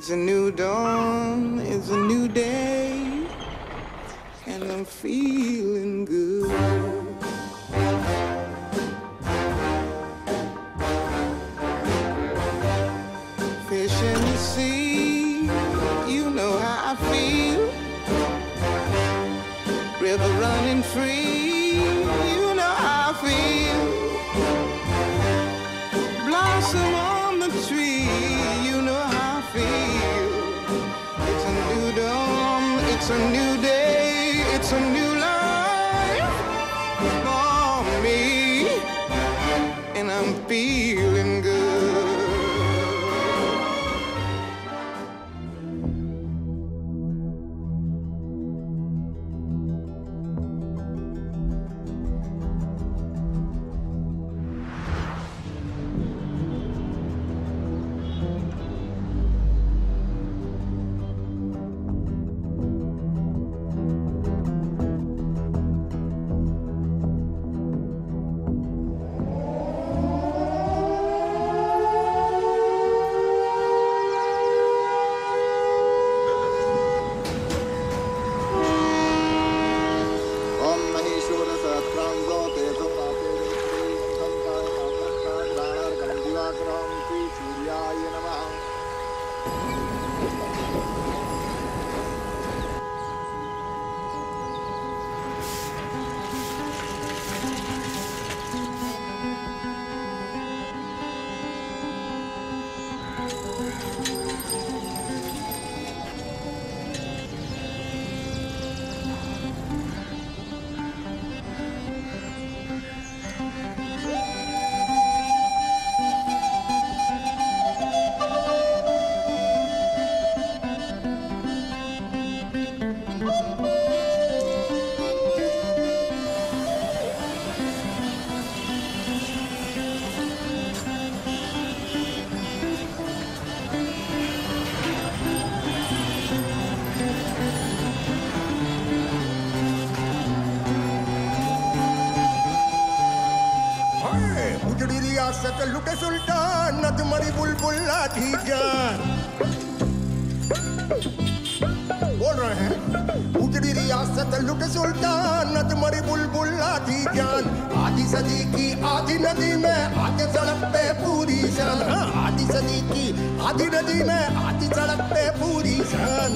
It's a new dawn, it's a new day, and I'm feeling good. Fish in the sea, you know how I feel. River running free, you know how I feel. Blossom on the tree, you know how I feel. It's a new dawn, it's a new day, it's a new life for me, and I'm feeling good. लुटे सुल्तान नदमरी बुलबुल लाठी जान बोल रहे हैं उजड़ी रियासत लुटे सुल्तान नदमरी बुलबुल लाठी जान आधी सदी की आधी नदी में आधे सड़क पे पूरी सन आधी सदी की आधी नदी में आधी सड़क पे पूरी सन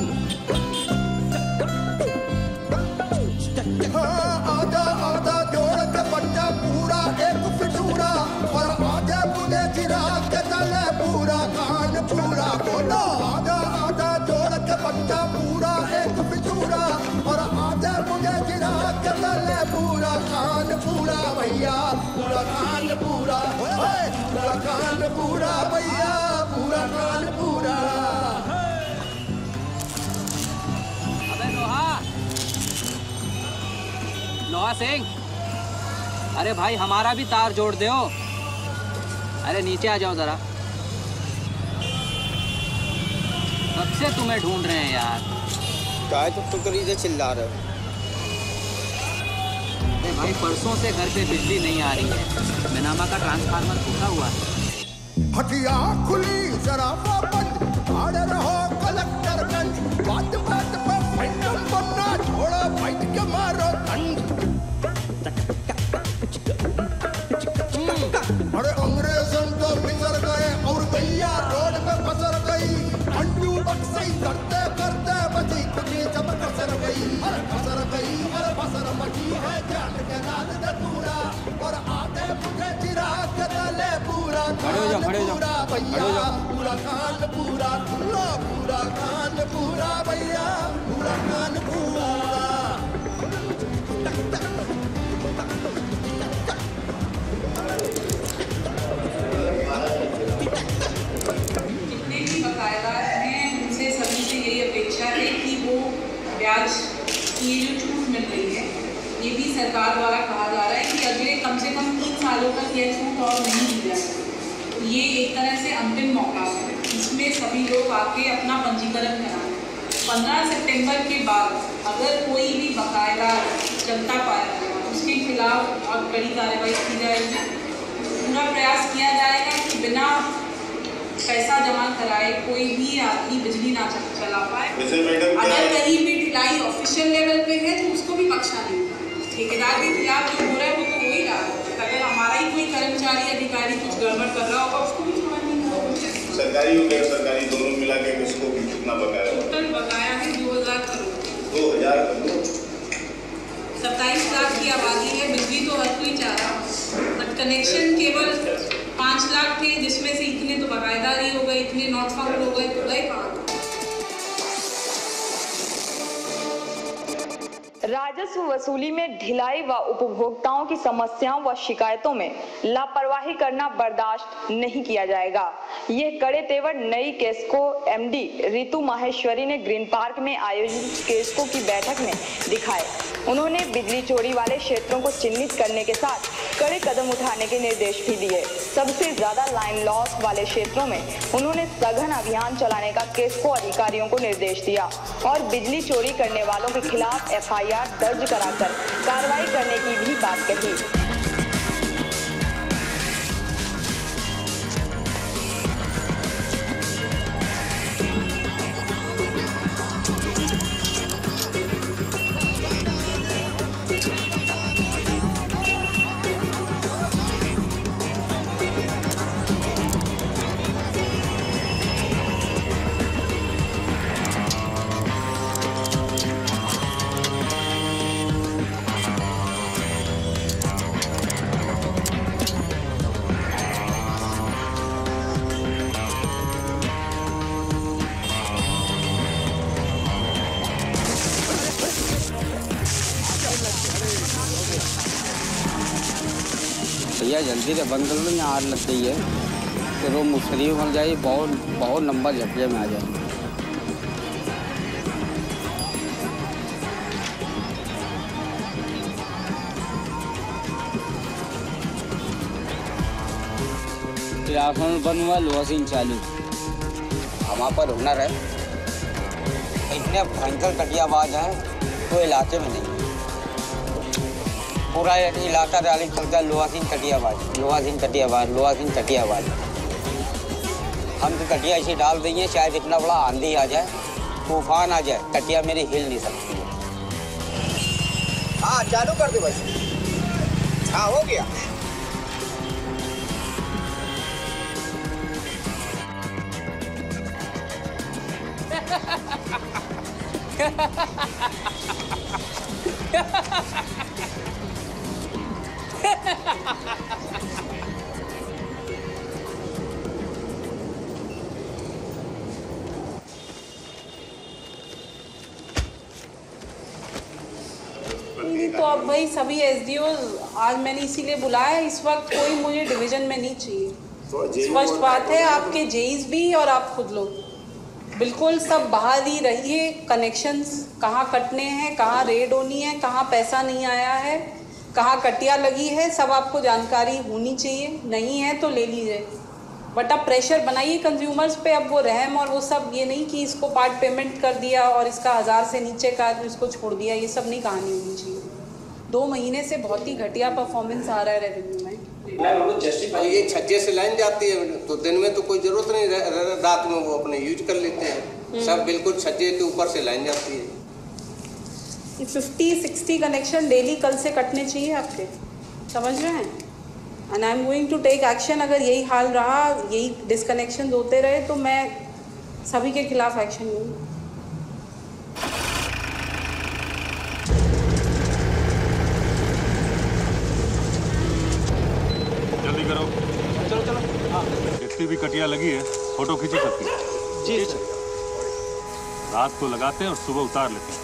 आधा आधा जोड़ के बच्चा पूरा एक फिटूरा और आधा मुझे चिराग के तले पूरा कान पूरा बोलो आधा आधा जोड़ के बच्चा पूरा एक फिटूरा और आधा मुझे चिराग के तले पूरा कान पूरा भैया पूरा कान पूरा पूरा कान पूरा भैया पूरा कान पूरा। लोहा सिंह, अरे भाई हमारा भी तार जोड़ दो। अरे नीचे आ जाओ जरा, कब से तुम्हें ढूंढ रहे हैं यार। काय तो करीजे चिल्ला रहे हो। अरे भाई परसों से घर पे बिजली नहीं आ रही है, मिनामा का ट्रांसफार्मर टूटा हुआ है। हटिया खुली जरा बंद आड़े रहो कलेक्टरगंज बात बात पर फैंटम बनना छोड़ो फाइट के मारो दंड। अरे अंग्रेजों तो बिसर गए और गैया रोड पे फसर गई अंडू बक्सई करते करते बची खुदी जब कसर गई अरे फसर गई अरे फसर मची है जान के लाल ने पूरा और आधे मुझे चिराग के तले पूरा कान पूरा भैया पूरा कान पूरा पूरा कान पूरा भैया पूरा कान पूरा। ब्याज की ये जो छूट मिल रही है ये भी सरकार द्वारा कहा जा रहा है कि अगले कम से कम 3 सालों तक यह छूट और नहीं दी जाएगी। तो ये एक तरह से अंतिम मौका है, इसमें सभी लोग आके अपना पंजीकरण कराएं। 15 सितंबर के बाद अगर कोई भी बकायदा चलता पाया उसके खिलाफ और कड़ी कार्रवाई की जाएगी। पूरा प्रयास किया जाएगा कि बिना पैसा जमा कराए कोई भी आदमी बिजली ना चला पाए। वैसे मैडम अगर कहीं भी ढिलाई ऑफिशियल लेवल पे है तो उसको भी बख्शा नहीं। ठेकेदार के खिलाफ जो हो रहा है वो तो हो ही रहा है। अगर हमारा ही कोई कर्मचारी अधिकारी कुछ गड़बड़ कर रहा होगा उसको भी छोड़ा नहीं होगा। सरकारी और गैर सरकारी दोनों मिला के किसको भी कितना बकाया? टोटल बकाया है 2000 करोड़। 2000 करोड़। 27 लाख की आबादी है। बिजली तो हर कोई चाह रहा, बट कनेक्शन केवल 5 लाख थे, जिसमें से इतने तो बकायेदारी हो गए, इतने नॉट फाउंड हो गए, तो गए कहाँ? राजस्व वसूली में ढिलाई व उपभोक्ताओं की समस्याओं व शिकायतों में लापरवाही करना बर्दाश्त नहीं किया जाएगा। ये कड़े तेवर नई केस्को एमडी रितु माहेश्वरी ने ग्रीन पार्क में आयोजित केस्को की बैठक में दिखाए। उन्होंने बिजली चोरी वाले क्षेत्रों को चिन्हित करने के साथ कड़े कदम उठाने के निर्देश भी दिए। सबसे ज्यादा लाइन लॉस वाले क्षेत्रों में उन्होंने सघन अभियान चलाने का केस्को अधिकारियों को निर्देश दिया और बिजली चोरी करने वालों के खिलाफ FIR दर्ज कराकर कार्रवाई करने की भी बात कही। भैया जल्दी से बंद कर लो, यहाँ आग लग गई है। फिर वो मुश्किल बन जाए, बहुत लंबा झटके में आ जाए। ट्रांसफार्मर बंद हुआ, लोहा सीन चालू। हमारे पर हुनर है, इतने भयंकर कटिया आवाज है तो इलाके में नहीं। पूरा इलाका रैली चलता है, लोहा सिंह कटियाबाज, लोहा सिंह कटियाबाज, लोहा सिंह कटियाबाज। हम तो कटिया ऐसे डाल देंगे, शायद इतना बड़ा आंधी आ जाए, तूफान आ जाए, कटिया मेरी हिल नहीं सकती है। हाँ चालू कर दे बस। हाँ हो गया। तो अब भाई सभी SDOs आज मैंने इसीलिए बुलाया, इस वक्त कोई मुझे डिवीजन में नहीं चाहिए। स्पष्ट बात है, आपके जेईस भी और आप खुद लोग बिल्कुल सब बाहर ही रहिए। कनेक्शंस कहाँ कटने हैं, कहाँ रेड होनी है, कहाँ पैसा नहीं आया है, कहाँ कटिया लगी है, सब आपको जानकारी होनी चाहिए। नहीं है तो ले लीजिए, बट अब प्रेशर बनाइए कंज्यूमर्स पे। अब वो रहम और वो सब, ये नहीं कि इसको पार्ट पेमेंट कर दिया और इसका 1000 से नीचे का इसको छोड़ दिया, ये सब नहीं कहानी होनी चाहिए। 2 महीने से बहुत ही घटिया परफॉर्मेंस आ रहा है रेवेन्यू में। ये छज्जे से लाइन जाती है तो दिन में तो कोई जरूरत नहीं, रात में वो अपने यूज कर लेते हैं। सब बिल्कुल छज्जे के ऊपर से लाइन जाती है। 50-60 कनेक्शन डेली कल से कटने चाहिए आपके, समझ रहे हैं? And I am going to take action. अगर यही हाल रहा, यही डिसकनेक्शन होते रहे तो मैं सभी के खिलाफ एक्शन लूँगी। जल्दी करो। चलो चलो। हाँ जितनी भी कटिया लगी है फोटो खींची सकती है। जी सर। रात को लगाते हैं और सुबह उतार लेते हैं।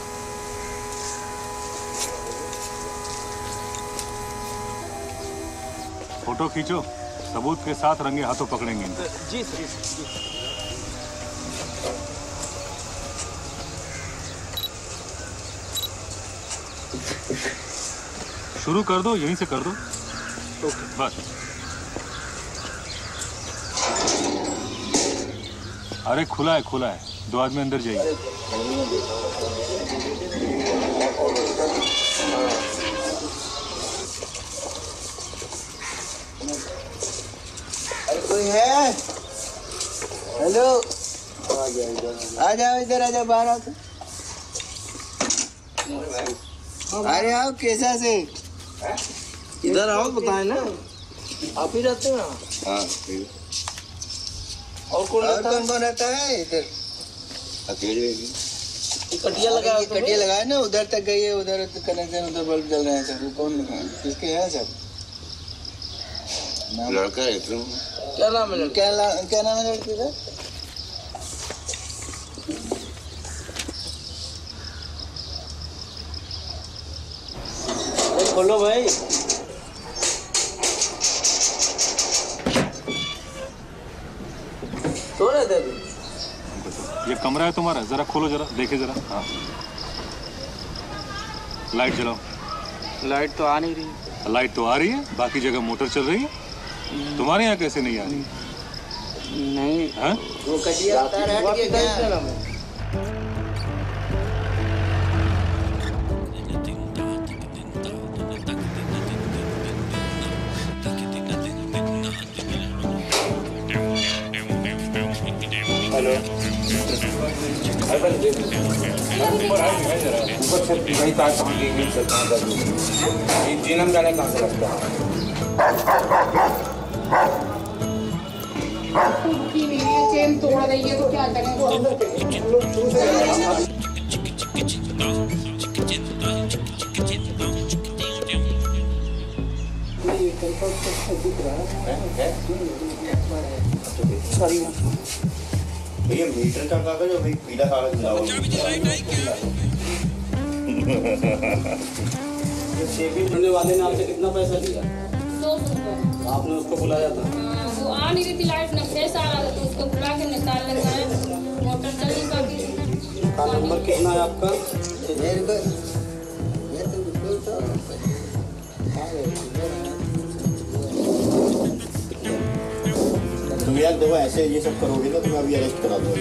फोटो खींचो, सबूत के साथ रंगे हाथों पकड़ेंगे इनको। जी सर जी। शुरू कर दो, यहीं से कर दो। बस। अरे खुला है, खुला है। 2 आदमी अंदर जाइए। अरे कोई है? हेलो, आ जाओ इधर, आ जाओ बाहर आओ तो। अरे आओ कैसा से, इधर आओ, बताए ना आप ही रहते हैं। हाँ, और कौन रहता है इधर? अकेले कटिया लगाया, कटिया लगाया ना, उधर तक गई है, उधर कनेक्शन, उधर बल्ब जल रहे हैं सब। कौन किसके हैं सब? लड़का है तुम? क्या नाम है? क्या नाम है लड़के का? खोलो भाई। सो रहे थे अभी? ये कमरा है तुम्हारा, जरा खोलो, जरा देखे जरा। हाँ, लाइट जलाओ। लाइट तो आ नहीं रही। लाइट तो आ रही है, बाकी जगह मोटर चल रही है, तुम्हारे यहाँ कैसे नहीं आ रही? नहीं है? वो कटिया क्या? हेलो, ऊपर से वही तार कहाँ गई है, कहाँ दर्द हो गई? जीनम जाने कहाँ से लगता है? चेन तोड़ रही है तो क्या करेंगे? भैया मीटर का कागज और पीला कागज मिला हुआ सेविंग वाले ने आपसे कितना पैसा लिया? 100 रुपये। आपने उसको बुलाया था? वो आ नहीं रही थी, लाइट न फ्रेश आ रहा था तो उसको बुला के निकाल लगाया, मोटर चल नहीं पाती। का नंबर कितना है आपका? तुम यार देखो, ऐसे ये सब करोगे ना, तुम्हें अभी अरेस्ट करा दो।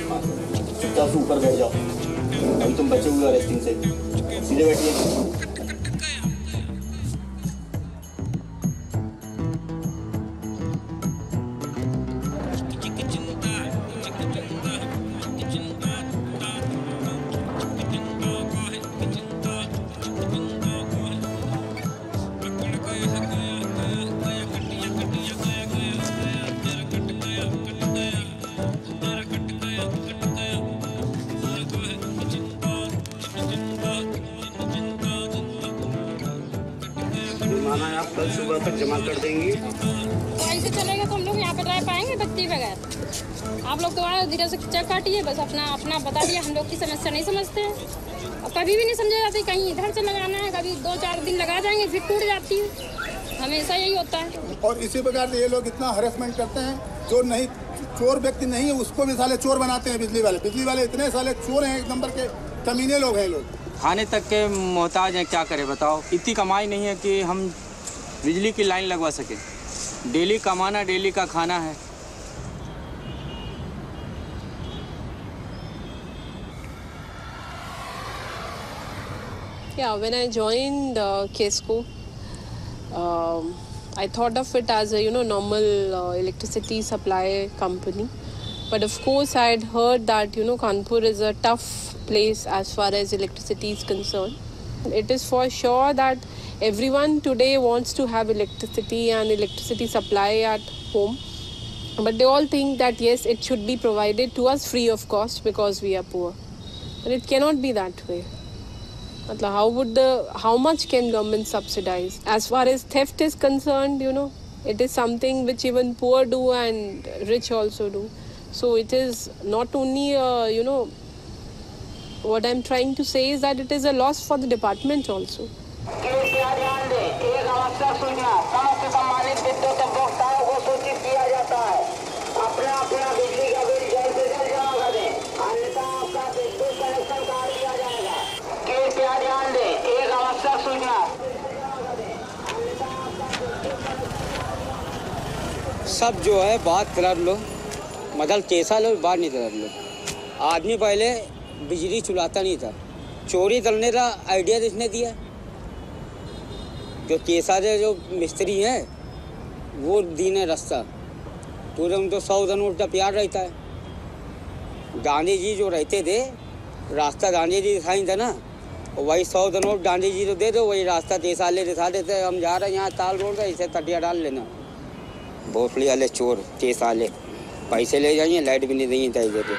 चुपचाप से ऊपर बैठ जाओ, अभी तुम बचे हुए अरेस्टिंग से। सीधे बैठिए। आप कल सुबह तक जमा कर देंगी? ऐसे चलेगा तो हम लोग यहाँ पे रह पाएंगे बत्ती बगैर? आप लोग तो धीरे से चेक काटिए, बस अपना बता दिया, हम लोग की समस्या नहीं समझते हैं और कभी भी नहीं समझा जाती। कहीं इधर से लगाना है, कभी 2-4 दिन लगा जाएंगे, फिर टूट जाती है, हमेशा यही होता है। और इसी प्रकार से ये लोग इतना हरेसमेंट करते हैं, जो नहीं चोर व्यक्ति नहीं है उसको भी साले चोर बनाते हैं। बिजली वाले इतने साले चोर हैं, एक नंबर के कमीने लोग हैं। लोग खाने तक के मोहताज हैं, क्या करें बताओ। इतनी कमाई नहीं है कि हम बिजली की लाइन लगवा सके। डेली कमाना, डेली का खाना है। Yeah, when I joined KESCO, I thought of it as a normal electricity supply company, but of course I had heard that Kanpur is a tough place as far as electricity is concerned. It is for sure that everyone today wants to have electricity and electricity supply at home, but they all think that yes, it should be provided to us free of cost because we are poor, but it cannot be that way. How much can government subsidize? As far as theft is concerned, it is something which even poor do and rich also do. So it is not only what I'm trying to say is that it is a loss for the department also. सब जो है बात कर लो, मतलब कैसा लो बात नहीं कर लो। आदमी पहले बिजली चुलाता नहीं था, चोरी करने का आइडिया किसने दिया? जो कैसा जो मिस्त्री हैं वो दीने रास्ता पूरे, उनको 100 दिन उल्टा प्यार रहता है। गांधी जी जो रहते थे, रास्ता गांधी जी दिखाई था ना, वही 100 नोट गांधी जी तो दे दो, वही रास्ता 3 साल दिखा देते। हम जा रहे हैं यहाँ ताल रोड का, इसे तटिया डाल लेना। भोसड़ी वाले चोर 3 साल पैसे ले जाइए, लाइट भी नहीं देंगे तय देते।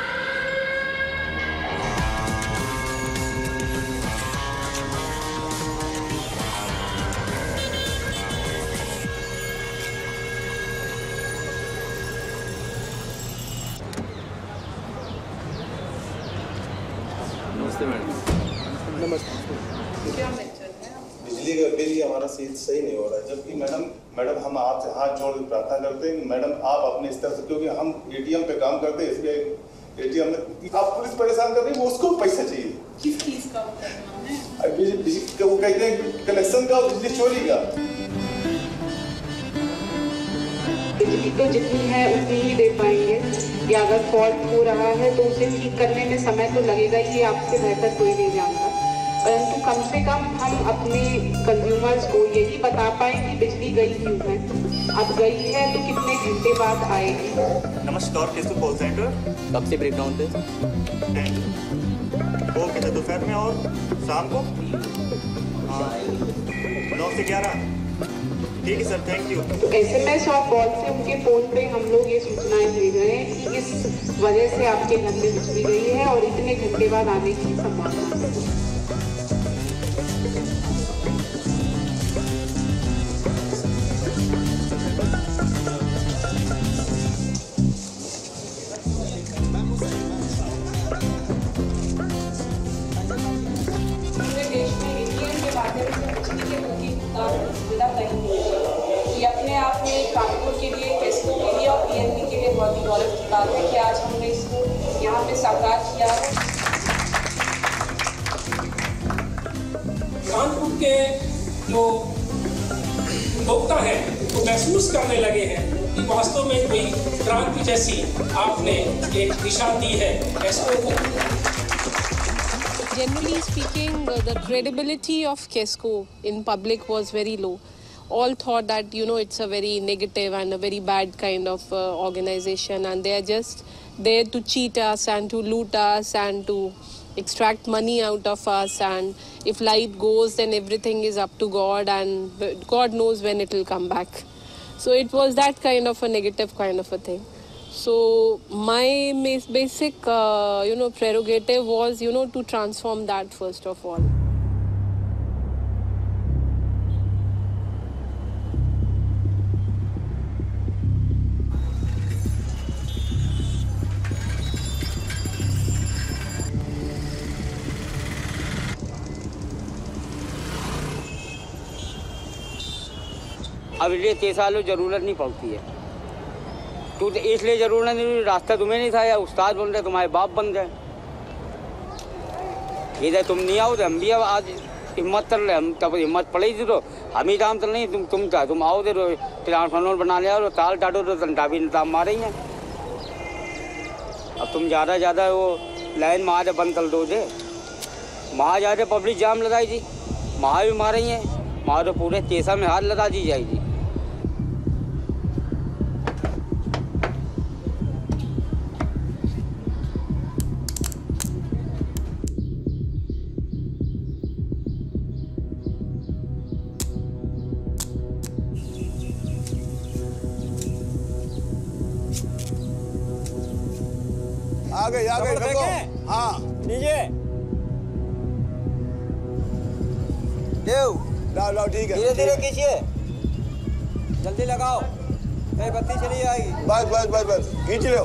बिजली का बिल ही हमारा सही नहीं हो रहा है, जबकि मैडम हम आपसे हाथ जोड़ के प्रार्थना करते हैं, मैडम आप अपने स्तर से, क्योंकि हम एटीएम पे काम करते हैं, इसलिए एटीएम में आप पुलिस परेशान कर रही है, उसको पैसा चाहिए। किस चीज का वो कहते हैं कलेक्शन का, बिजली चोरी का। बिजली तो जितनी है उतनी ही दे पाएंगे, या अगर फॉल्ट हो रहा है तो उसे ठीक करने में समय तो लगेगा ही, आपसे बेहतर कोई नहीं जानता। परंतु कम से कम हम अपने कंज्यूमर्स को यही बता पाएं कि बिजली गई क्यों है। अब गई है तो कितने घंटे बाद आएगी। नमस्कार, केसु कॉल सेंटर। कब से ब्रेकडाउन पे? वो कहते दोपहर में और शाम को 9 से 11। ठीक है सर, थैंक यू। तो SMS और कॉल से उनके फ़ोन पे हम लोग ये सूचनाएं दे रहे हैं कि इस वजह से आपके घर में बिजली गई है और इतने घंटे बाद आने की संभावना है। पूरे देश में ATM के माध्यम से बिजली के बुकिंग का सुविधा कहीं नहीं है। ये अपने आप में कानपुर के लिए, केस्को के लिए और PNB के लिए बहुत ही गौरव की बात है कि आज हमने इसको यहाँ पे साकार किया है। कानपुर के जो उपभोक्ता हैं वो महसूस करने लगे हैं कि वास्तव में कोई क्रांति जैसी आपने एक दिशा दी है केस्को को। Generally speaking, the credibility of KESCO in public was very low. All thought that, you know, it's a very negative and a very bad kind of organization, and they are just there to cheat us and to loot us and to extract money out of us, and if light goes then everything is up to God and God knows when it will come back. So it was that kind of a negative kind of a thing. So my basic prerogative was, to transform that first of all. अब ये 3 सालों जरूरत नहीं पड़ती है, तो इसलिए जरूरत नहीं, रास्ता तुम्हें नहीं था, या उस्ताद बोल रहे तुम्हारे बाप बन गए। इधर तुम नहीं आओ तो हम भी अब आज हिम्मत कर रहे, हम तब हिम्मत पड़ी थी तो हम ही काम चल नहीं, तुम आओ दे ट्रांसफार्मर बना लिया और ताल टाटो तो तंटा भी ताम मारे हैं। अब तुम ज़्यादा वो लाइन मारे बंद कर दो दे, वहाँ ज़्यादा पब्लिक जाम लगाई थी, वहाँ भी मारे हैं, वहाँ तो पूरे केसा में हाथ लगा दी जाएगी। आ गए हाँ नीचे लाओ ठीक है, धीरे धीरे खींचिए, जल्दी लगाओ, बत्ती चली जाएगी। बस खींच लो।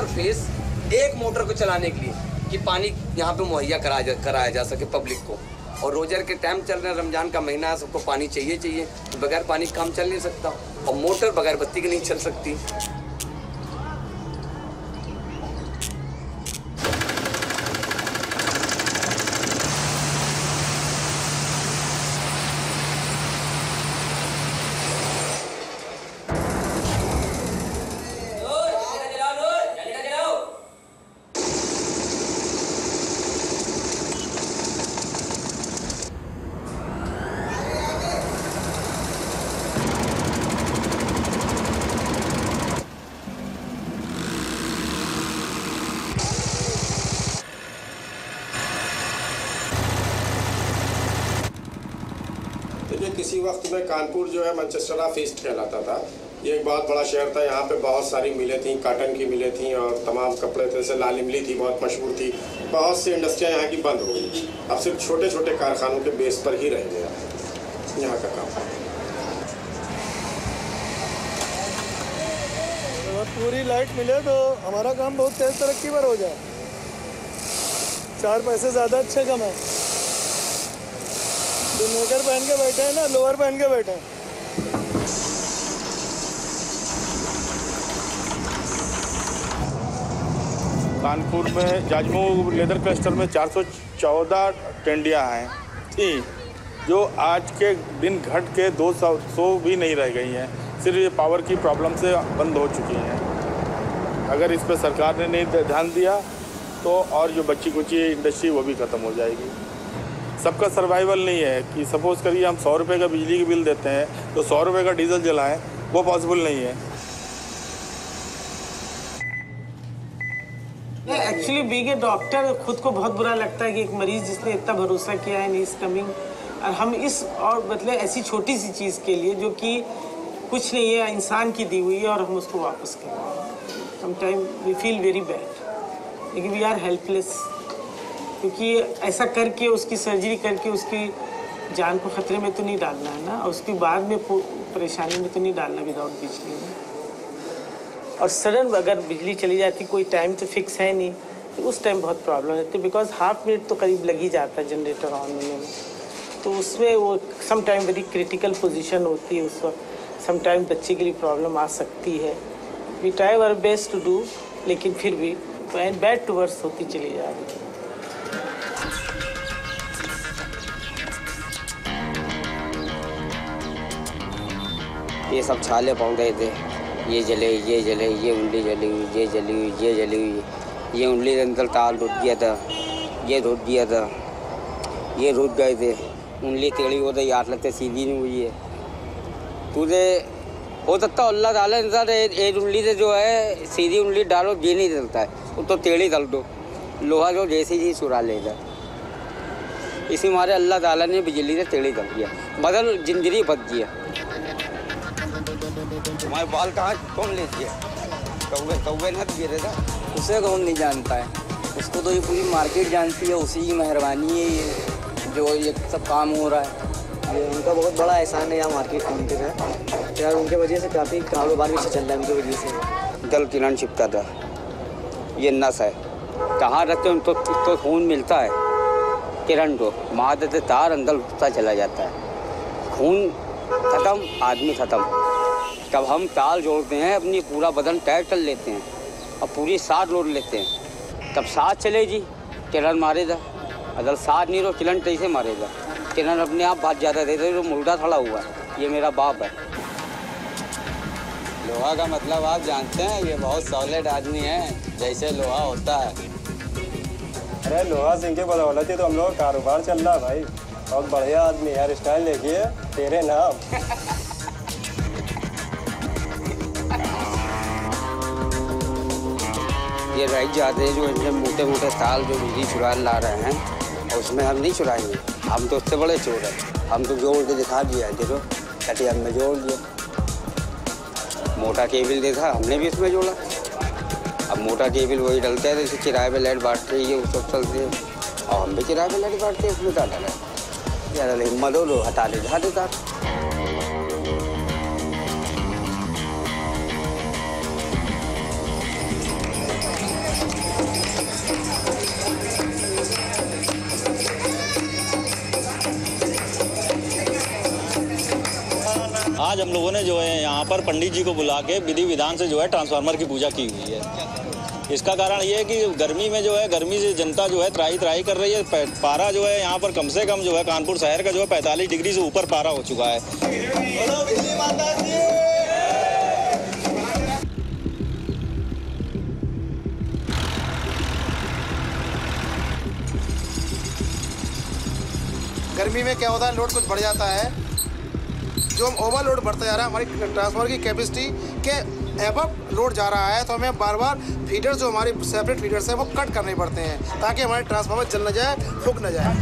फेस एक मोटर को चलाने के लिए कि पानी यहाँ पे मुहैया कराया जा सके पब्लिक को। और रोज़र के टाइम चल रहे हैं, रमजान का महीना है, सबको पानी चाहिए, तो बगैर पानी काम चल नहीं सकता, और मोटर बगैर बत्ती की नहीं चल सकती। किसी वक्त में कानपुर जो है मैनचेस्टर ऑफ ईस्ट कहलाता था। ये एक बहुत बड़ा शहर था। यहाँ पे बहुत सारी मिलें थी, काटन की मिलें थी और तमाम कपड़े थे। जैसे लाल इमली थी, बहुत मशहूर थी। बहुत सी इंडस्ट्रियाँ यहाँ की बंद हो गई। अब सिर्फ छोटे छोटे कारखानों के बेस पर ही रह गया यहाँ का काम। अगर पूरी लाइट मिले तो हमारा काम बहुत तेज तरक्की पर हो जाए, 4 पैसे ज़्यादा अच्छे कमाए। जो नेकर पहन के बैठे हैं ना, लोअर पहन के बैठे हैं। कानपुर में जाजमऊ लेदर क्लस्टर में 414 टेंडियाँ हैं थी, जो आज के दिन घट के 200 भी नहीं रह गई हैं। सिर्फ ये पावर की प्रॉब्लम से बंद हो चुकी हैं। अगर इस पर सरकार ने नहीं ध्यान दिया तो और जो बच्ची कुची इंडस्ट्री वो भी ख़त्म हो जाएगी। सबका सर्वाइवल नहीं है कि सपोज़ करिए हम 100 रुपये का बिजली की बिल देते हैं तो 100 रुपये का डीजल जलाएं, वो पॉसिबल नहीं है। एक्चुअली बीइंग ए डॉक्टर खुद को बहुत बुरा लगता है कि एक मरीज़ जिसने इतना भरोसा किया है इज कमिंग, और हम इस और मतलब ऐसी छोटी सी चीज़ के लिए जो कि कुछ नहीं है, इंसान की दी हुई है और हम उसको वापस करें। Sometime we feel very bad, लेकिन वी आर हेल्पलेस, क्योंकि ऐसा करके उसकी सर्जरी करके उसकी जान को ख़तरे में तो नहीं डालना है ना, और उसके बाद में परेशानी में तो नहीं डालना विदाउट बिजली में। और सडन अगर बिजली चली जाती, कोई टाइम तो फिक्स है नहीं, तो उस टाइम बहुत प्रॉब्लम होती है, बिकॉज हाफ मिनट तो करीब लग ही जाता है जनरेटर ऑन होने में। तो उसमें वो some time very critical position होती है उस वक्त। सम टाइम बच्चे के लिए प्रॉब्लम आ सकती है। We try our best to do, लेकिन फिर भी बैड टू वर्स होती चली जा रही है। ये सब छाले पौधे थे, ये जले, ये जले, ये उंगली जली हुई, ये जली हुई, ये जली हुई, ये उंगली के अंदर ताल रुक गया था, ये रुक गया था, ये रुक गए थे, उंगली टेढ़ी हो गई, हाथ लगते सीधी नहीं हुई है। तुझे हो सकता अल्लाह ताला इंसान एक उंगली से जो है सीधी उंगली डालो ये नहीं चलता है, वो तो टेढ़ी डाल दो, लोहा जो जैसी चीज़ चुरा लेगा। इसी मारे अल्लाह ताला ने बिजली से टेढ़ी कर दिया, बदल जिंदगी बच गया। तुम्हारे बाल कहाँ कौन ले दिया? कौवे ना गिरे था, उसे कौन नहीं जानता है, उसको तो ये पूरी मार्केट जानती है, उसी की मेहरबानी है ये जो ये सब काम हो रहा है। ये उनका बहुत बड़ा एहसान है यहाँ मार्केट खोलने का यार, उनके वजह से काफ़ी कारोबार भी चल रहा है उनकी वजह से। जल किरण छिपता था, ये नस है, कहाँ रखते हैं तो खून मिलता है किरण को, मार देते तार अंदर घुसता चला जाता है, खून ख़त्म, आदमी ख़त्म। तब हम ताल जोड़ते हैं, अपनी पूरा बदन टाइट कर लेते हैं और पूरी सांस रोक लेते हैं, तब सांस चलेगी, किरण मारेगा। अगर सांस नहीं रो किरण कैसे मारेगा? किरण अपने आप भाग जाता है, जो मुर्दा खड़ा हुआ है, ये मेरा बाप है। लोहा का मतलब आप जानते हैं, ये बहुत सॉलिड आदमी है, जैसे लोहा होता है। अरे लोहा सिंह के बदौलत ही तो हम लोग का कारोबार चल रहा है भाई। बहुत बढ़िया आदमी यार, स्टाइल देखिए तेरे नाम। ये रह जाते हैं जो इतने मोटे मोटे ताल जो बिजली चुरा ला रहे हैं, और उसमें हम नहीं चुराएंगे, हम तो उससे बड़े चोर हैं। हम तो जोड़ के दिखा दिया, देखो कटिया में जोड़ दिया, मोटा केबल देखा हमने भी इसमें जोड़ा। अब मोटा केबल वही डलता है, जैसे किराए पे लाइट बांटते हैं, ये उस सब चलते हैं, और हम भी किराए पे लाइट बांटते हैं, इसमें क्या डाला है यार, हिम्मत हो लो हटा दे दिखा देता। आज हम लोगों ने जो है यहाँ पर पंडित जी को बुला के विधि विधान से जो है ट्रांसफार्मर की पूजा की हुई है। इसका कारण ये है कि गर्मी में जो है, गर्मी से जनता जो है त्राही त्राही कर रही है। पारा जो है यहाँ पर कम से कम जो है कानपुर शहर का जो है 45 डिग्री से ऊपर पारा हो चुका है। गर्मी में क्या होता है, लोड कुछ बढ़ जाता है, जो हम ओवरलोड बढ़ता जा रहा है, हमारी ट्रांसफार्मर की कैपेसिटी के एबव लोड जा रहा है, तो हमें बार बार फीडर्स जो हमारे सेपरेट फीडर्स हैं वो कट करने पड़ते हैं, ताकि हमारे ट्रांसफार्मर जल न जाए, फूक न जाए।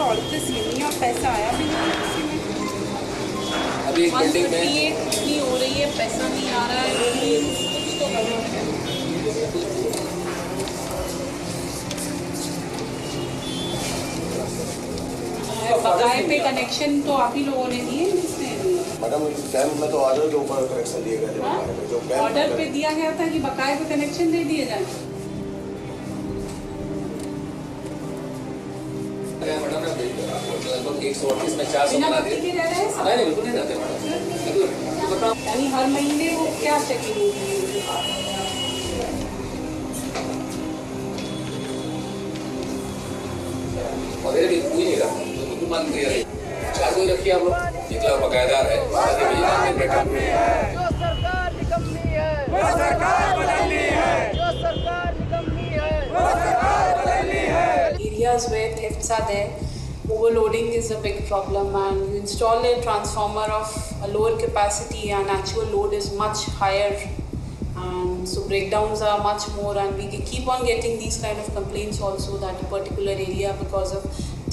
ऑडिट नहीं और पैसा आया भी नहीं किसी में। अभी एक बिल्डिंग में इतनी हो रही है, पैसा नहीं आ रहा है, कुछ तो गड़बड़ है। बकाए पे कनेक्शन तो आप ही लोगों ने दिए, किसने दिए? मैडम कैंप में तो ऑर्डर के ऊपर कनेक्शन दिए गए, जो ऑर्डर पे दिया गया था कि बकाए पे कनेक्शन दे दिए जाए। मैडम लगभग 138 में 400 बिना बना बत्ती दिए। के रह रहे हैं सब? नहीं बिल्कुल नहीं रहते मैडम, बताओ। यानी हर महीने वो क्या चेकिंग होगी? वगैरह भी कोई नहीं रहा, तो बिल्कुल मान क्लियर है। चार कोई रखिए आप लोग, 1 लाख बकायदार है। जो सरकार निकम्मी है, वो सरकार बदलनी है, जो सरकार निकम्मी है, वो सरकार बदलनी है। Areas where thefts are there, overloading is a big problem, and you install a transformer of a lower capacity and actual load is much higher, and so breakdowns are much more, and we keep on getting these kind of complaints also that a particular area, because of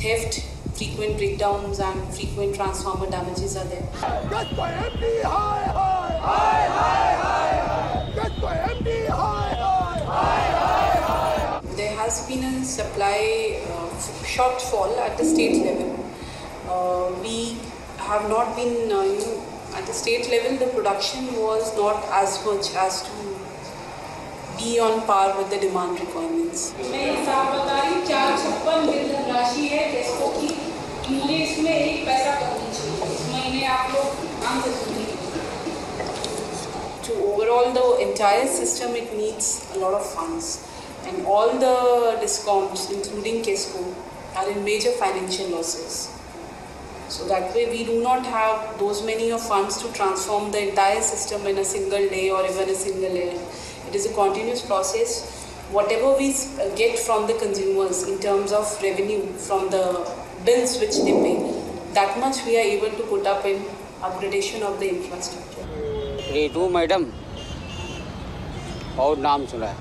theft, frequent breakdowns and frequent transformer damages are there. There has been a supply shortfall at the state level. We have not been, at the state level, the production was not as much as to be on par with the demand requirements. मैं हिसाब बता रही, 456 bill धनराशि है टेस्को की, मुझे इसमें 1 पैसा करनी चाहिए। इस महीने आप लोग आम से सुनिए। To overall the entire system, it needs a lot of funds, and all the discoms, including KESCO, are in major financial losses. So that way, we do not have those many of funds to transform the entire system in a single day or even a single year. It is a continuous process. Whatever we get from the consumers in terms of revenue from the bills which they pay, that much we are able to put up in upgradation of the infrastructure. Raid two madam और नाम सुना है,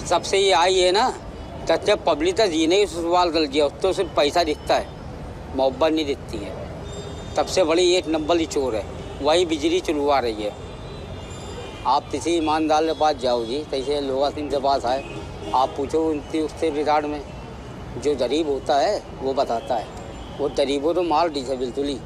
सबसे ये आई है ना, जब public तक जीने की सवाल कर दिया तो सिर्फ पैसा दिखता है, मोहब्बत नहीं दिखती है। तब से बड़ी 1 नंबर ही चोर है, वही बिजली चलवा रही है। आप किसी ईमानदार के पास जाओ जी, कैसे लोगा सिंह के पास आए, आप पूछो उनकी उससे रिकॉर्ड में, जो गरीब होता है वो बताता है, वो गरीबों तो मार दी है बिल्कुल ही।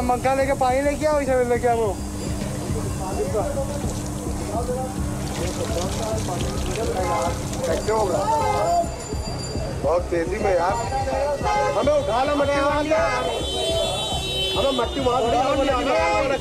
मक्का लेके पानी लेके आओ, इसे लेके आओ। कैसे होगा? बहुत तेजी में यार, हमें उठा लो, मट्टी वहाँ लिया, हमें मट्टी वहाँ लिया।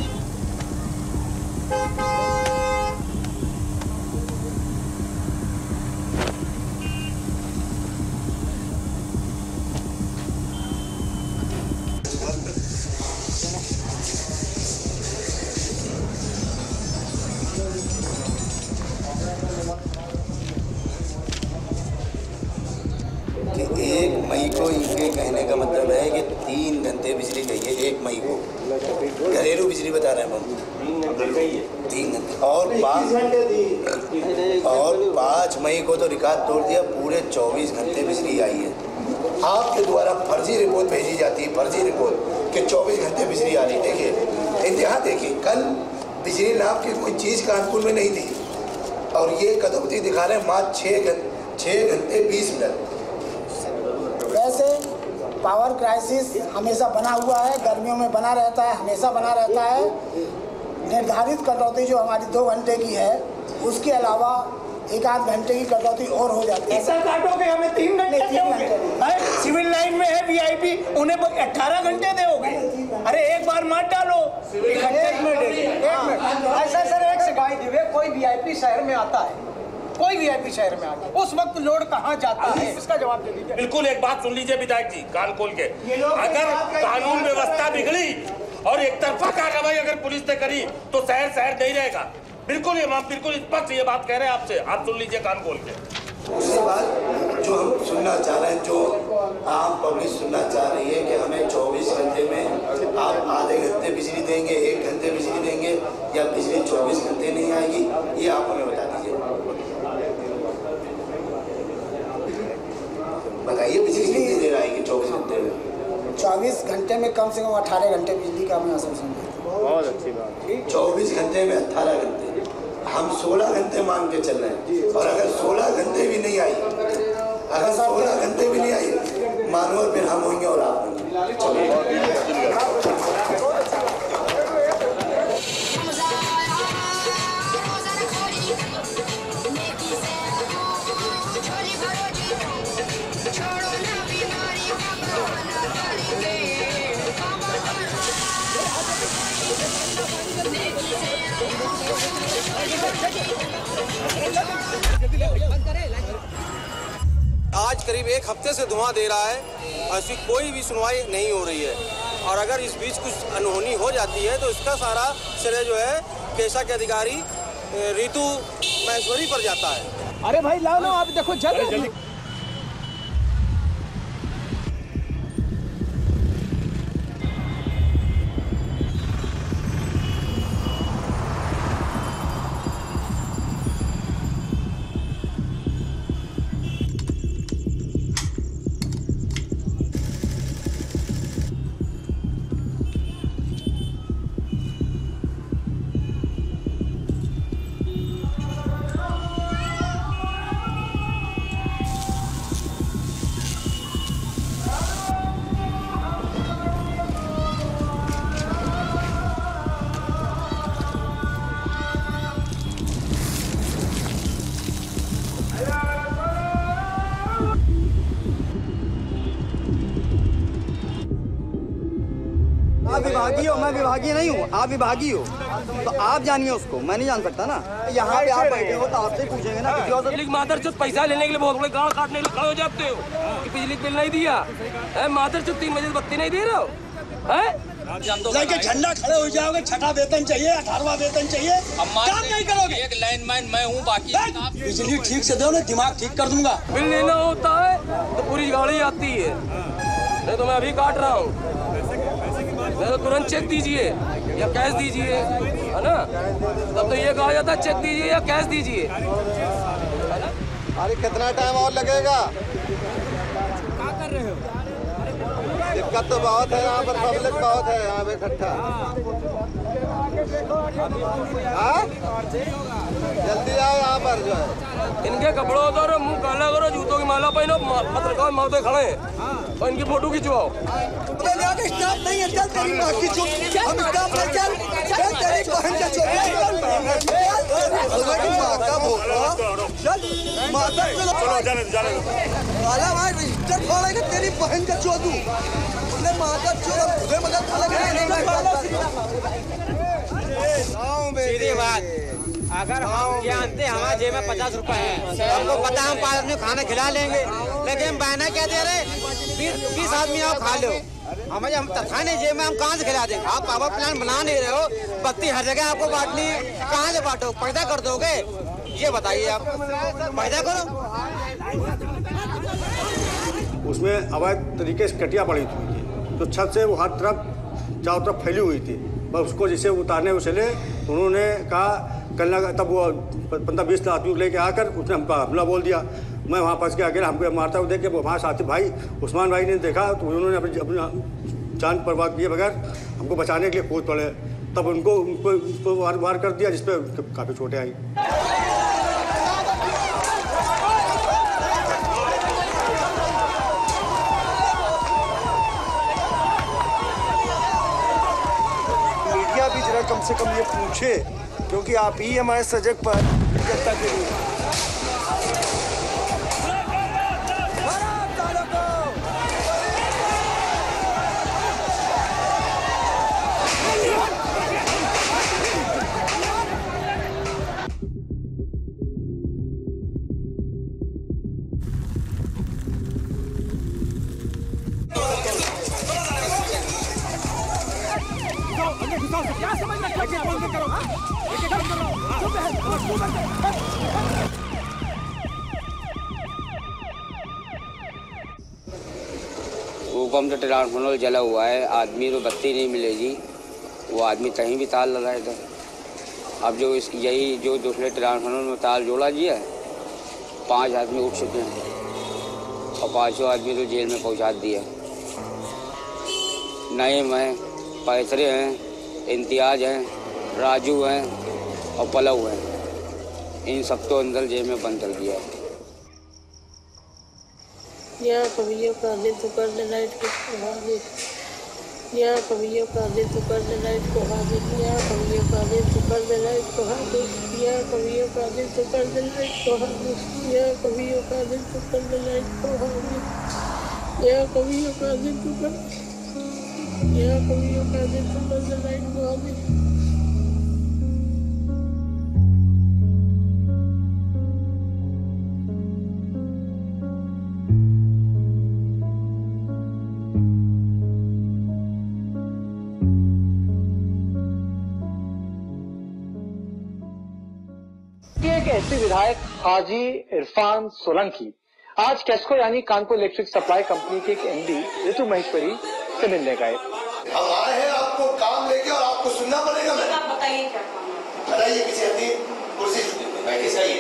मई को इनके कहने का मतलब है कि 3 घंटे बिजली गई है 1 मई को, घरेलू बिजली बता रहे हैं हम 3 घंटे, और 5 मई को तो रिकॉर्ड तोड़ दिया, पूरे 24 घंटे बिजली आई है। आपके द्वारा फर्जी रिपोर्ट भेजी जाती है, फर्जी रिपोर्ट कि 24 घंटे बिजली आ रही। देखिए इंतहा, देखिए कल बिजली नाम की कोई चीज़ कानपुर में नहीं थी, और ये कदौती दिखा रहे हैं मात्र 6 घंटे 20 मिनट। वैसे पावर क्राइसिस हमेशा बना हुआ है, गर्मियों में बना रहता है, हमेशा बना रहता है। निर्धारित कटौती जो हमारी 2 घंटे की है, उसके अलावा 1-8 घंटे की कटौती और हो जाती है। ऐसा काटोगे हमें 3 घंटे दोगे? सिविल लाइन में है वीआईपी, उन्हें 18 घंटे दोगे? अरे एक बार मत डालो। एक मिनट ऐसा सर, एक शिकायत दिवे, कोई वीआईपी शहर में आता है, कोई वीआईपी शहर में आता है, उस वक्त लोड कहाँ जाता है, इसका जवाब दे दीजिए। बिल्कुल एक बात सुन लीजिए विधायक जी, कान खोल के, अगर कानून व्यवस्था बिगड़ी और एक तरफा कार्रवाई अगर पुलिस ने करी तो शहर नहीं रहेगा। बिल्कुल ये बिल्कुल स्पष्ट ये बात कह रहे हैं आपसे, आप सुन लीजिए कान खोल के। उसके बाद जो हम सुनना चाह रहे हैं, जो आम पब्लिक सुनना चाह रही है कि हमें 24 घंटे में आप आधे घंटे बिजली देंगे, 1 घंटे बिजली देंगे, या बिजली 24 घंटे नहीं आएगी, ये आप हमें बता दीजिए। बताइए बिजली कितनी देर आएगी 24 घंटे में? 24 घंटे में कम से कम 18 घंटे बिजली का हमें असर समझे। बहुत अच्छी बात। 24 घंटे में 18 घंटे, हम 16 घंटे मान के चल रहे हैं। और अगर 16 घंटे भी नहीं आई, अगर 16 घंटे भी नहीं आई, मानो फिर हम होंगे और आप होंगे। आज करीब 1 हफ्ते से धुआं दे रहा है, ऐसी कोई भी सुनवाई नहीं हो रही है। और अगर इस बीच कुछ अनहोनी हो जाती है तो इसका सारा श्रेय जो है केशा के अधिकारी ऋतु महेश्वरी पर जाता है। अरे भाई लाओ ना, आप देखो जल्दी। विभागीय हो, मैं विभागीय नहीं हूँ, आप विभागीय हो तो आप जानिए उसको, मैं नहीं जान सकता ना। यहाँ पे आप बैठे हो तो आपसे पूछेंगे ना। बिजली मादरचोद पैसा लेने के लिए बहुत बड़े गाँव काटने के लिए खड़े हो जाते हो कि बिजली बिल नहीं दिया है। मादरचोद 3 बजे बत्ती नहीं दे रहे हो लेके झंडा खड़े हो जाओगे, 6वां वेतन चाहिए, 18वां वेतन चाहिए, काम नहीं करोगे। एक लाइनमैन मैं हूँ, बाकी बिजली ठीक से दो ना, दिमाग ठीक कर दूंगा। बिल लेना होता है तो पूरी गाड़ी आती है, नहीं तो मैं अभी काट रहा हूँ। मैं तो तुरंत चेक दीजिए या कैश दीजिए, है ना। तब तो ये कहा जाता है चेक दीजिए या कैश दीजिए। अरे कितना टाइम और लगेगा? क्या कर रहे हो? दिक्कत तो बहुत है यहाँ पर, पब्लिक बहुत है यहाँ पे इकट्ठा। जल्दी आओ यहाँ पर जो है। इनके कपड़ों उतारो, मुंह काला करो, जूतों की माला पहनो, पत्रकार मारते खड़े हैं और इनकी फोटो खिंचवाओ। स्टाफ नहीं है, चल तेरी माँ की चुप, हम स्टाफ है, चल चल तेरी बहन का चुप, चल माँ का भोला, चल माता चलो जाने जाने वाला भाई रजिस्टर फोड़ेगा तेरी बहन का चोदू, उसने माता चोद तुझे मगर अलग सीधी बात, अगर हम जानते हमारे जेब में 50 रुपए है, हमको पता हम 5 आदमी खाना खिला लेंगे, लेकिन बहना क्या दे रहे 20 आदमी आओ खा लो, हमें हम तनख्वाह जेब में हम कहाँ से खिला देंगे। आप पावर प्लान बना नहीं रहे हो, बत्ती हर जगह आपको बांटनी, कहाँ से बांटो, पैदा कर दोगे? ये बताइए, आप पैदा करो। उसमें अवैध तरीके से कटिया पड़ी थी, तो छत से वो हर तरफ चारों तरफ फैली हुई थी। पर उसको जैसे उतारने को चले तो उन्होंने कहा करना, तब वो 15-20 आदमी लेके आकर उसने हमको हमला बोल दिया। मैं वहाँ फंस के अकेला, हमको मारता हुआ देख के वो वहाँ साथी भाई उस्मान भाई ने देखा तो उन्होंने अपनी जान परवाह किए बगैर हमको बचाने के लिए कूद पड़े। तब उनको वार कर दिया, जिसपे काफ़ी चोटें आई। मीडिया भी जरा कम से कम ये पूछे, क्योंकि आप ही हमारे सजग पर जनता के लिए। क्या समझ में क्या बोल के करो, चुप है। कम तो ट्रांसफार्मर जला हुआ है, आदमी को बत्ती नहीं मिलेगी, वो आदमी कहीं भी तार लगाए थे। अब जो यही जो दूसरे ट्रांसफार्मर में तार जोड़ा जी है, 5 आदमी उठ चुके हैं और 5 आदमी तो जेल में पहुंचा दिया। नईम हैं, पैसरे हैं, इम्तियाज हैं, राजू हैं और पलव हैं, इन सब तो अंदर जेल में बंद कर दिया है। यहाँ कभी अपराधी तो कर दे लाइट को हाजिर, यहाँ कभी अपराधी तो कर दे लाइट को हाजिर, यहाँ कभी अपराधी तो कर दे लाइट को हाजिर, यहाँ कभी अपराधी तो कर दे लाइट को हाजिर, यहाँ कभी अपराधी तो कर दे लाइट को हाजिर, यहाँ कभी अपराधी तो कर, यहाँ कभी अपराधी तो कर दे लाइट को हाजिर। एक ऐसे विधायक हाजी इरफान सोलंकी आज कैस्को यानी कानपुर इलेक्ट्रिक सप्लाई कंपनी के एक एमडी ऋतु महेश्वरी से मिलने गए। हम आए हैं आपको काम लेके और आपको सुनना पड़ेगा। आप बताइए क्या काम है? बताइए किसी अपनी कुर्सी बैठे चाहिए।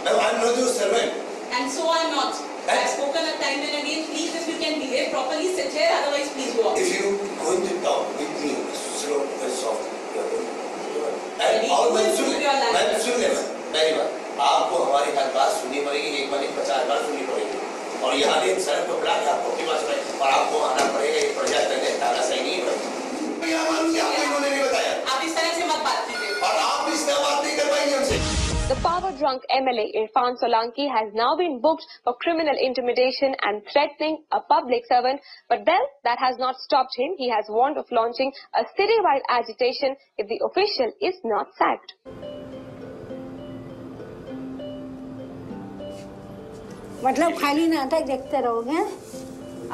I am not your servant And so I'm not. I've spoken a time and again. Please, if you can behave properly, sit here. Otherwise, please go out. If you going to talk with me, slow and soft. और मैं सुन ले पहली बात आपको हमारी हर बात सुननी पड़ेगी, एक बार 50 बार सुननी पड़ेगी और यहाँ एक सड़क पर बुला के आपको पास में और आपको आना पड़ेगा। ये प्रजा करने तारा सही नहीं है। आपको इन्होंने नहीं बताया। आप इस तरह से मत बात कीजिए और आप इस तरह बात नहीं कर पाएंगे हमसे। The power-drunk MLA Irfan Solanki has now been booked for criminal intimidation and threatening a public servant. But then, that has not stopped him. He has warned of launching a citywide agitation if the official is not sacked. मतलब खाली नाटक देखते रहोगे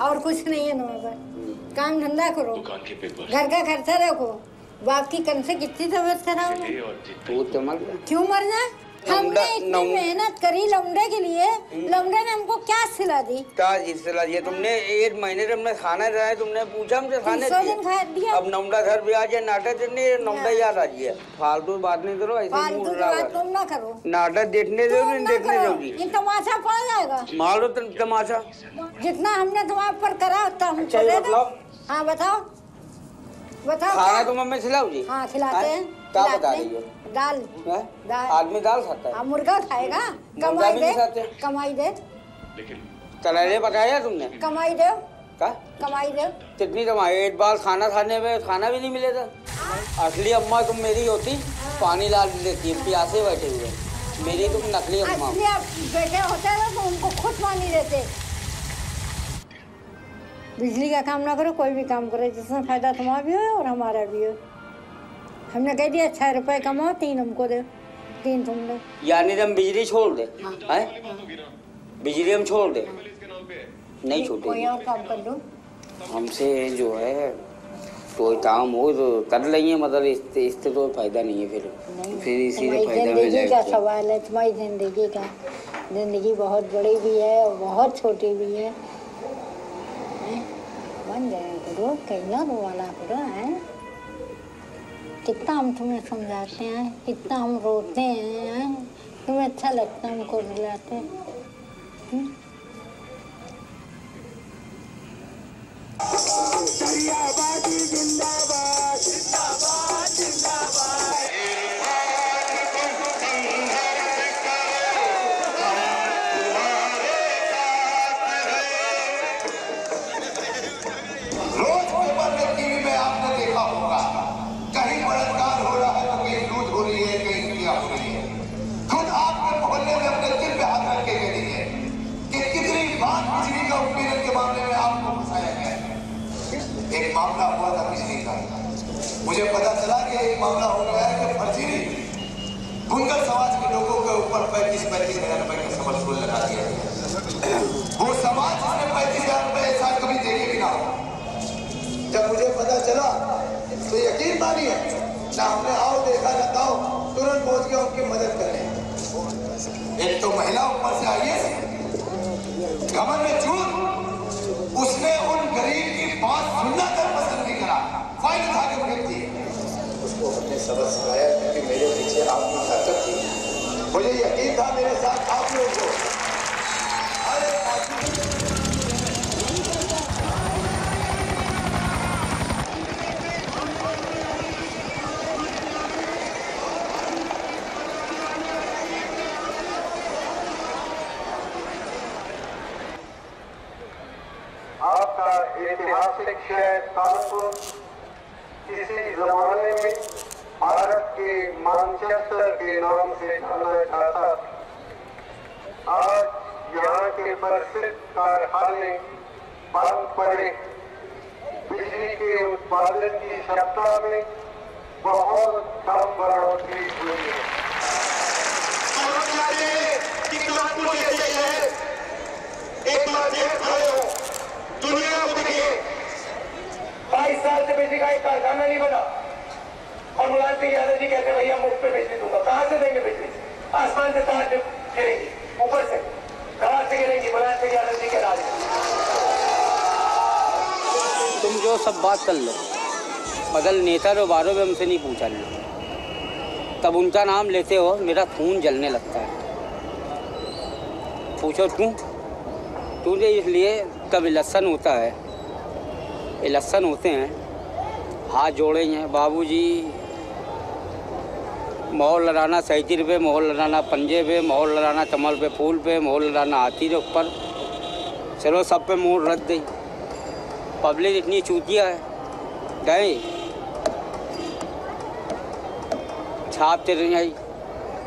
और कुछ नहीं है तुम्हारे पास। काम धंधा करो, घर का खर्चा रखो। बाप की कल से कितनी तबीयत खराब है? क्यों मर जाए? हमने इतनी मेहनत करी लौंडे के लिए, लौंडे ने हमको क्या सिला दी? क्या सिला दिया तुमने? 1 महीने से खाना रहा है, तुमने पूछा हमसे खाने दिया। अब नौंडा घर भी आ जाए, नाटक देखने नौंडा याद आ जाए। फालतू बात नहीं करो, ऐसे मूड बात तुम ना करो। नाटक देखने दो, नहीं देखने दोगी। ये तमाशा पड़ जाएगा। मारो तमाशा। जितना हमने तुम्हारे पर करा उतना हम चले दो। हाँ बताओ बताओ। खाना तो मम्मी खिलाओ जी। हाँ खिलाते हैं। क्या बता रही हो? दाल आदमी दाल खाता है। मुर्गा खाएगा। कमाई दे तलेले पकाया तुमने? कमाई दे क्या कमाई दे? कितनी कमाई? एक बार खाना खाने में खाना भी नहीं मिलेगा। असली अम्मा तुम मेरी होती, पानी ला देती, प्यासे बैठे हुए। मेरी तुम नकली अम्मा। बैठे होते ना तो उनको खुद पानी देते। बिजली का काम ना करो, कोई भी काम करो जिसमें फायदा तुम्हारा भी हो और हमारा भी हो। हमने कह दिया 6 रुपए कमाओ, 3 हमको दे, 3 तुम दे। यानी हम बिजली छोड़ दे? बिजली हम छोड़ दे? नहीं छोड़े। कोई और काम कर लो। हमसे जो है कोई काम हो तो कर लेंगे, मतलब इससे तो फायदा नहीं है। फिर इसी से फायदा जिंदगी का सवाल है, तुम्हारी जिंदगी का। जिंदगी बहुत बड़ी भी है और बहुत छोटी भी है। बन जाए करो, कहना तो वाला करो है। कितना हम तुम्हें समझाते हैं, कितना हम रोते हैं, तुम्हें अच्छा लगता है हमको रुलाते। मामला हुआ था बिजली का। मुझे पता चला कि एक मामला हो गया है कि फर्जी बुनकर समाज के लोगों के ऊपर 35-35 हजार रुपए का समर्थन लगा दिया गया। वो समाज जिसने 35 हजार रुपए ऐसा कभी देखे भी ना हो। जब मुझे पता चला तो यकीन मानिए ना हमने आओ देखा ना ताओ, तुरंत पहुंच गया उनकी मदद करने। एक तो महिला ऊपर से आई है घमंड में झूठ, उसने उन सबक सिखाया, क्योंकि मेरे पीछे आपकी ताकत थी। मुझे यकीन था मेरे साथ आप लोगों को आपका ऐतिहासिक शहर कानपुर किसी जमाने में भारत के मैनचेस्टर के नाम से जाना जाता था। आज यहाँ के प्रसिद्ध कारखाने बंद पड़े, बिजली के उत्पादन की क्षमता में बहुत कम बढ़ोतरी हुई है। एक बार देख रहे हो, दुनिया को देखिए, 22 साल से बिजली का एक कारखाना नहीं बना और मुलायम सिंह यादव जी कहते भैया मुफ्त पे बिजली दूंगा। कहाँ से देंगे बिजली? आसमान से तार गिरेंगी, ऊपर से कहाँ से गिरेंगी? मुलायम सिंह यादव जी के राज में। तुम जो सब बात कर लो, मगर नेता के बारे में हमसे नहीं पूछा लो, तब उनका नाम लेते हो मेरा खून जलने लगता है। पूछो क्यों? तुझे इसलिए कब इलेक्शन होता है, इलेक्शन होते हैं, हाथ जोड़े हैं बाबूजी, मोहर लगाना 37 पे, मोहर लगाना पंजे पे, मोहर लगाना कमल पे फूल पे, मोहर लगाना हाथी के ऊपर, चलो सब पे मोहर रख दी। पब्लिक इतनी चूतिया है, गए छापते रही,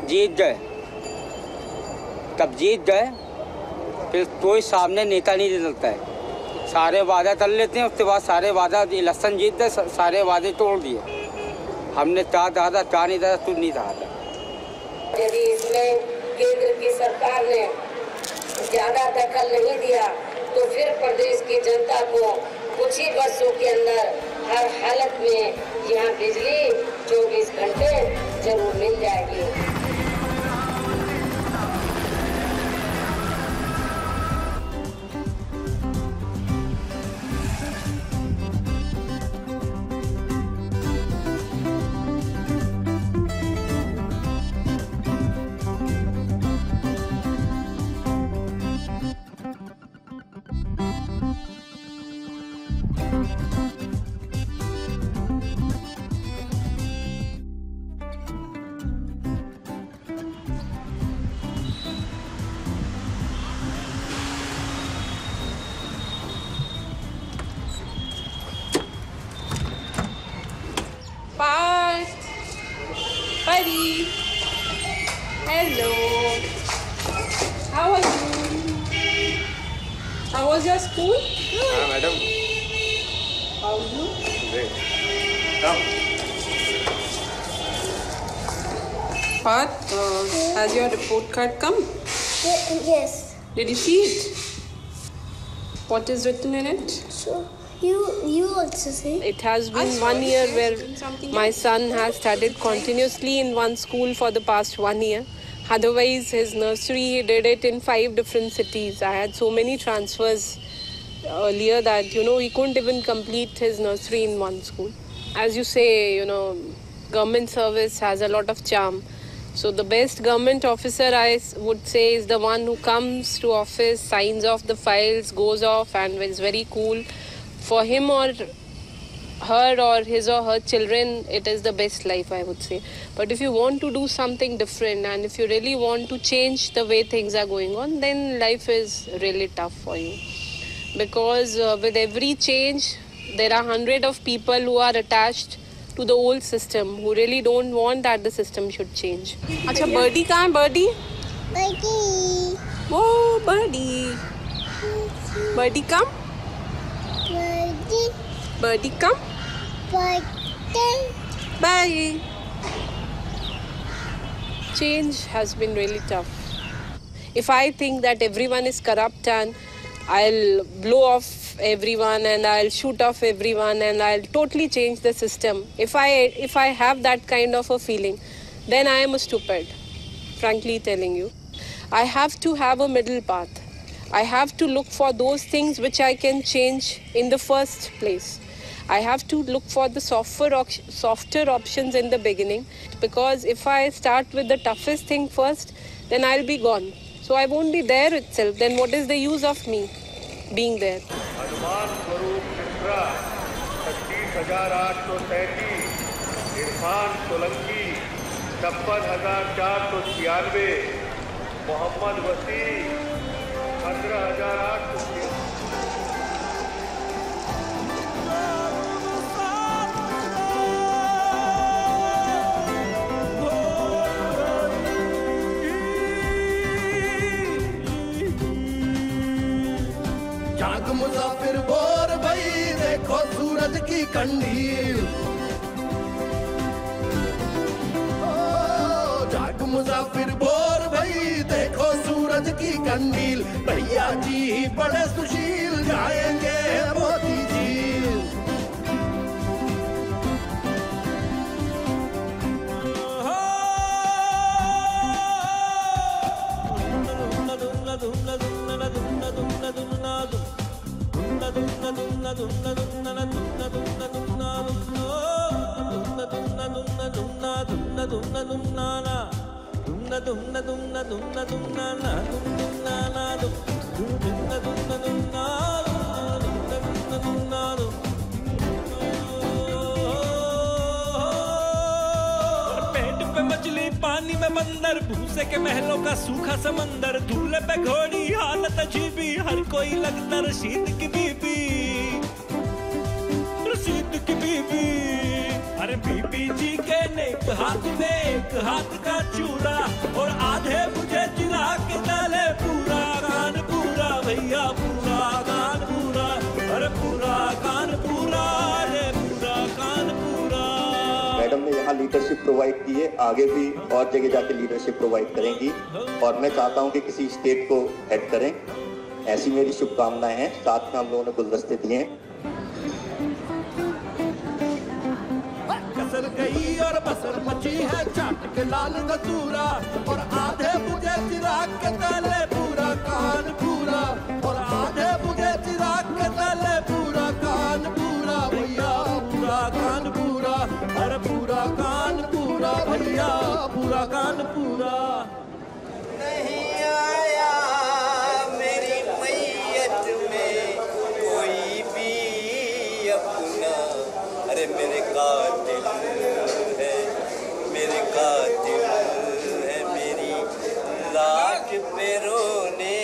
जीत गए। तब जीत गए फिर कोई सामने नेता नहीं निकलता है, सारे वादा कर लेते हैं, उसके बाद सारे वादा इलेक्शन जीत गए, सारे वादे तोड़ दिए। हमने क्या कहा था क्या नहीं था, तू नहीं कहा था। यदि इसमें केंद्र की सरकार ने ज्यादा दखल नहीं दिया तो फिर प्रदेश की जनता को कुछ ही वर्षों के अंदर हर हालत में यहाँ बिजली 24 घंटे जरूर मिल जाएगी। Buddy, hello. How are you? How was your school? Madam. How are you? Parth, has your report card come? Yes. Did you see it? What is written in it? So you also see. It has been 1 year where my son has studied continuously in one school for the past 1 year. Otherwise, his nursery, he did it in 5 different cities. I had so many transfers earlier that, he couldn't even complete his nursery in one school. As you say, government service has a lot of charm. So the best government officer, I would say, is the one who comes to office, signs off the files, goes off and is very cool. For him or her or his or her children, it is the best life, I would say. But if you want to do something different and if you really want to change the way things are going on, then life is really tough for you. Because with every change, there are hundreds of people who are attached to the old system, who really don't want that the system should change. Acha, birdie kahan hai, birdie? Birdie. Oh, birdie. Birdie, come. Birdie. Birdie, come. Birdie. Bye. Change has been really tough. If I think that everyone is corrupt and I'll blow off everyone and I'll shoot off everyone and I'll totally change the system, if I have that kind of a feeling, then I am a stupid, frankly telling you. I have to have a middle path. I have to look for those things which I can change in the first place. I have to look for the softer options in the beginning, because if I start with the toughest thing first, then I'll be gone. So I won't be there itself. Then what is the use of me being there? Hanuman स्वरूप मिश्रा 36,833, इरफान सोलंकी 56,496, मोहम्मद वसी 15,800। जाग मुसाफिर bore भाई देखो सूरज की कंडील, जाग मुसाफिर bore भाई देखो सूरज की कंडील, भैया जी बड़े सुशील जाएंगे मोती झील। पेट पे मछली पानी में बंदर, भूसे के महलों का सूखा समंदर, दूल्हे पे घोड़ी हालत अजीबी, हर कोई लगता रशीद की बीबी, रशीद की बीबी। अरे बीबी जी के नेक हाथ में एक हाथ का चूड़ा, और आधे मुझे चिरा के डाले पूरा कान पूरा, भैया पूरा कान पूरा, अरे पूरा कान पूरा, अरे पूरा कान पूरा। मैडम ने यहाँ लीडरशिप प्रोवाइड की है, आगे भी और जगह जाके लीडरशिप प्रोवाइड करेंगी, और मैं चाहता हूँ कि किसी स्टेट को हेड करें, ऐसी मेरी शुभकामनाएं हैं। साथ में हम लोगों ने गुलदस्ते दिए हैं। कसर गई और बसर मची है चाट के लाल धतूरा, और आधे मुझे चिराग के तले पूरा कान पूरा, और आधे मुझे चिराग के तले पूरा कान पूरा, भैया पूरा कान पूरा, अरे पूरा कान पूरा, भैया पूरा कान पूरा। नहीं आया मेरी मैयत में कोई भी अपना, अरे मेरे कातिल है, मेरे कातिल है, मेरी लाश पे रोने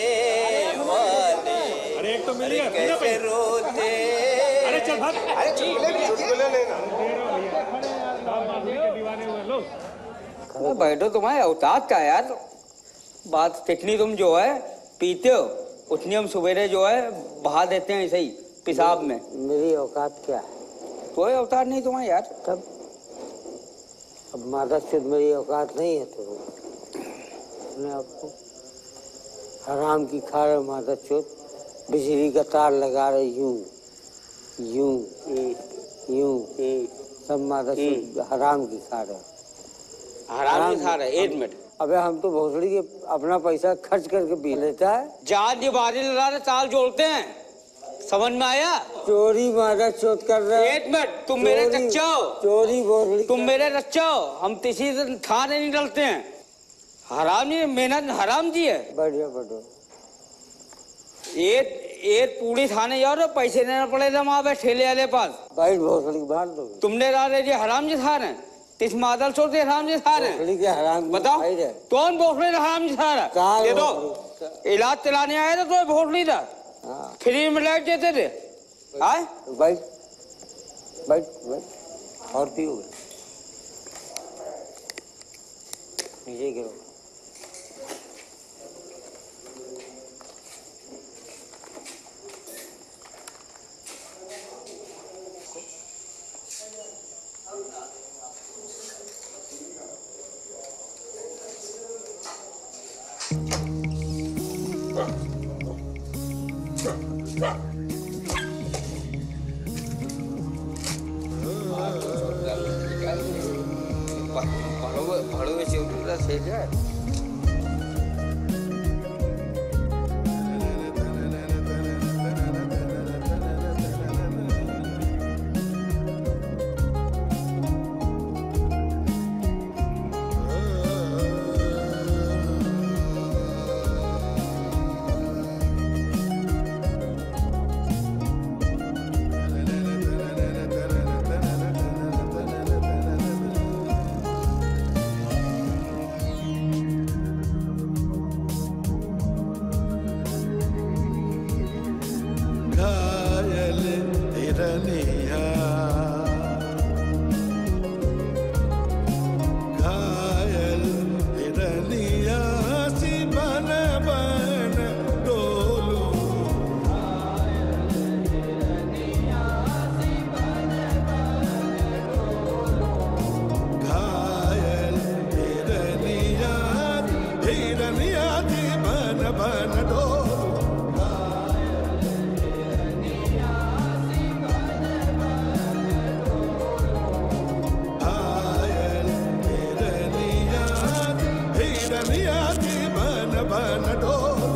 वाले, अरे एक तो अरे कैसे रोते, अरे चल भाग, अरे चुटकुले लेना। बैठो, तुम्हारे औकात का यार बात। कितनी तुम जो है पीते हो, उतनी हम सवेरे जो है बहा देते हैं ऐसे ही पेशाब में। मेरी औकात क्या है? कोई औकात नहीं तुम्हारी यार। तब अब माता चुद मेरी औकात नहीं है, तो अपने आपको हराम की खा रहे माता चुद, बिजली का तार लगा रहे यूं यूं यूं, सब माता चुद हराम की खा रहे। हराम की खा रहे? एक मिनट, अबे हम तो भोसड़ी के अपना पैसा खर्च करके पी लेता है। जात की बारी लगा रहे, ताल जोड़ते हैं, समझ में आया? चोरी मारा चोट कर रहे। एक मिनट, तुम मेरे चच्चा हो, चोरी भोसड़ी तुम मेरे चच्चा हो, हम किसी थाने नहीं डलते हैं। हराम नहीं, मेहनत हराम जी है। बढ़िया बढ़िया। एक पूरी थाने जाओ तो पैसे देना पड़ेगा वहाँ पे ठेले वाले पास। भाई भोसड़ी बांध दो। तुमने डाले जी हराम जी थाने, किस मादल छोड़ते हराम जी थाने? बताओ कौन भोसड़ी हराम जी थाना? ये तो इलाज चलाने आए थे तो भोसड़ी था, फ्री में लाइट देते थे। बैठ बैठ बैठ और पियो, नीचे गिरो। भाड़ो में चिवड़ा सेक है। हिरनिया दी बन बन डोलू हिरनिया दी बन बन डोलू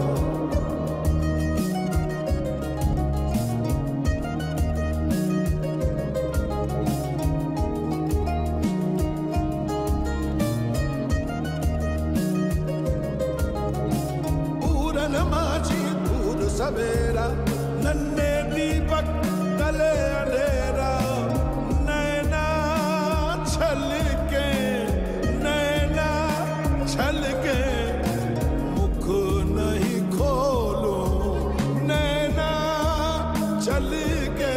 सवेरा नन्हे दीपक तले अंधेरा नैना छलके मुख नहीं खोलो नैना छलके